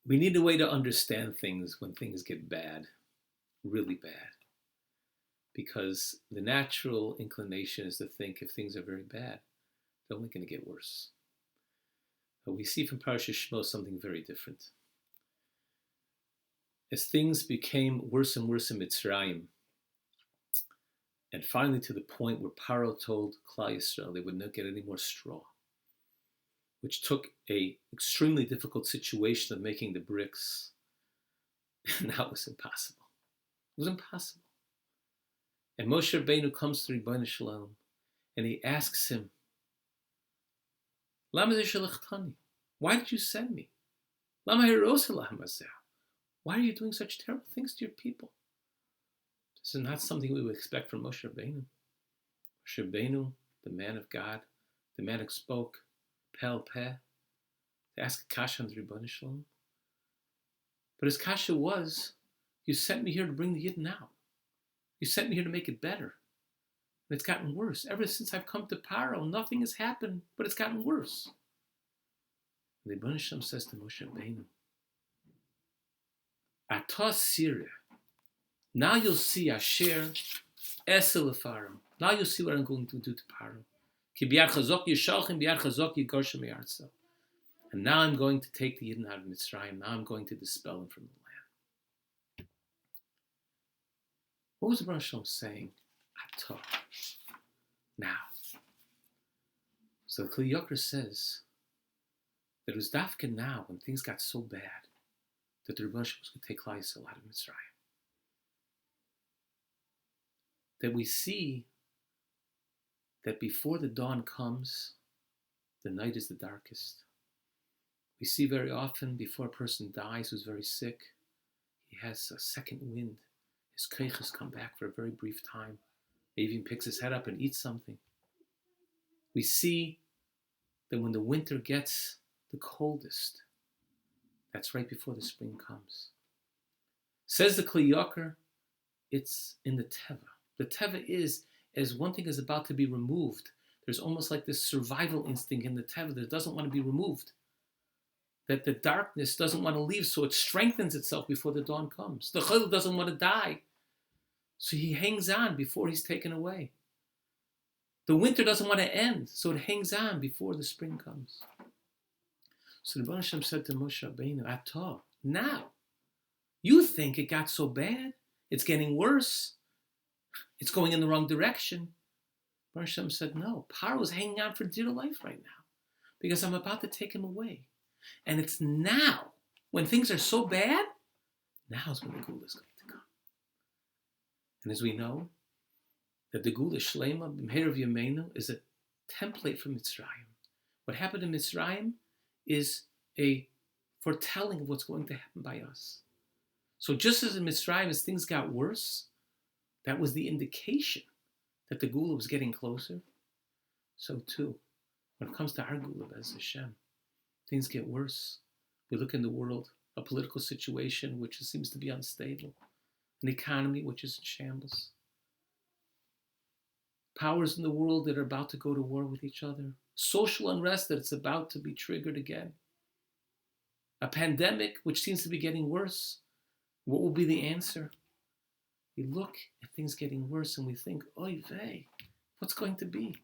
We need a way to understand things when things get bad, really bad. Because the natural inclination is to think if things are very bad, they're only going to get worse. But we see from Parshas Shmos something very different. As things became worse and worse in Mitzrayim, and finally to the point where Paro told Klal Yisrael they would not get any more straw, which took an extremely difficult situation of making the bricks, and that was impossible. It was impossible. And Moshe Rabbeinu comes to Ribono Shel Olam, and he asks him, Lama zeh, why did you send me? Lama hiros lahem hazeh? Why are you doing such terrible things to your people? This is not something we would expect from Moshe Rabbeinu. Moshe Rabbeinu, the man of God, the man who spoke Pel Peh, to ask a kasha on the Ribono Shel Olam. But his kasha was, you sent me here to bring the Yidden out. You sent me here to make it better. And it's gotten worse. Ever since I've come to Paro, nothing has happened, but it's gotten worse. And the Ribono Shel Olam says to Moshe Rabbeinu, Atah Sireh. Now you'll see Asher Esel Lefarim. Now you'll see what I'm going to do to Paro. Ki biyad chazok yishalchim, biyad chazok yigorshem me'artzo. And now I'm going to take the Yidden out of Mitzrayim. Now I'm going to dispel them from the land. What was the Ribono Shel Olam saying? Atah. Now. So the Kli Yakar says that it was dafka now, when things got so bad, that the Ribono Shel Olam was going to take Klal Yisrael out of Mitzrayim. That we see that before the dawn comes, the night is the darkest. We see very often before a person dies who's very sick, he has a second wind. His koiches come back for a very brief time. He even picks his head up and eats something. We see that when the winter gets the coldest, that's right before the spring comes. Says the Kli Yakar, it's in the Teva. The Teva is, as one thing is about to be removed, there's almost like this survival instinct in the Teva that doesn't want to be removed. That the darkness doesn't want to leave, so it strengthens itself before the dawn comes. The Chayil doesn't want to die, so he hangs on before he's taken away. The winter doesn't want to end, so it hangs on before the spring comes. So the Ribono Shel Olam said to Moshe Rabbeinu, Atah, now, you think it got so bad, it's getting worse, it's going in the wrong direction. Ribono Shel Olam said, no, Paro is hanging on for dear life right now, because I'm about to take him away. And it's now, when things are so bad, now is when the Geula is going to come. And as we know, that the Geula Shlema, B'meir of Yameinu, is a template for Mitzrayim. What happened in Mitzrayim is a foretelling of what's going to happen by us. So just as in Mitzrayim, as things got worse, that was the indication that the Geula was getting closer. So too, when it comes to our Geula, Bez Hashem, things get worse. We look in the world, a political situation which seems to be unstable, an economy which is in shambles, powers in the world that are about to go to war with each other, social unrest that it's about to be triggered again, a pandemic which seems to be getting worse. What will be the answer? We look at things getting worse and we think, oy vey, what's going to be?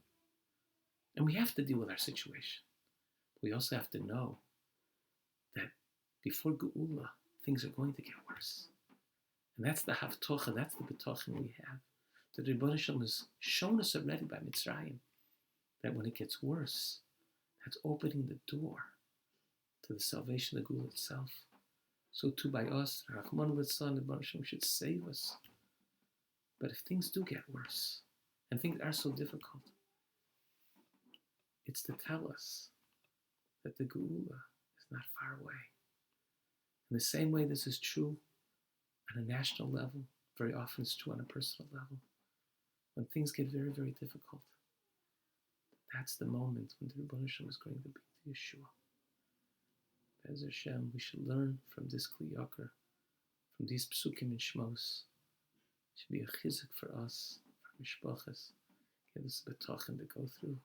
And we have to deal with our situation. We also have to know that before Geula, things are going to get worse. And that's the Havtocha, that's the Betochen we have. That the Ribono Shel Olam has shown us already by Mitzrayim that when it gets worse, that's opening the door to the salvation of the Geula itself. So too by us, Rahman Litzlan, the Ribono Shel Olam should save us. But if things do get worse, and things are so difficult, it's to tell us that the Geula is not far away. In the same way this is true on a national level, very often it's true on a personal level. When things get very, very difficult, that's the moment when the Ribono Shel Olam is going to be to Yeshua. Bez Hashem, we should learn from this Kli Yakar, from these Psukim and Shmos. It should be a chizuk for us, for Mishpachas. Give us a betochen to go through.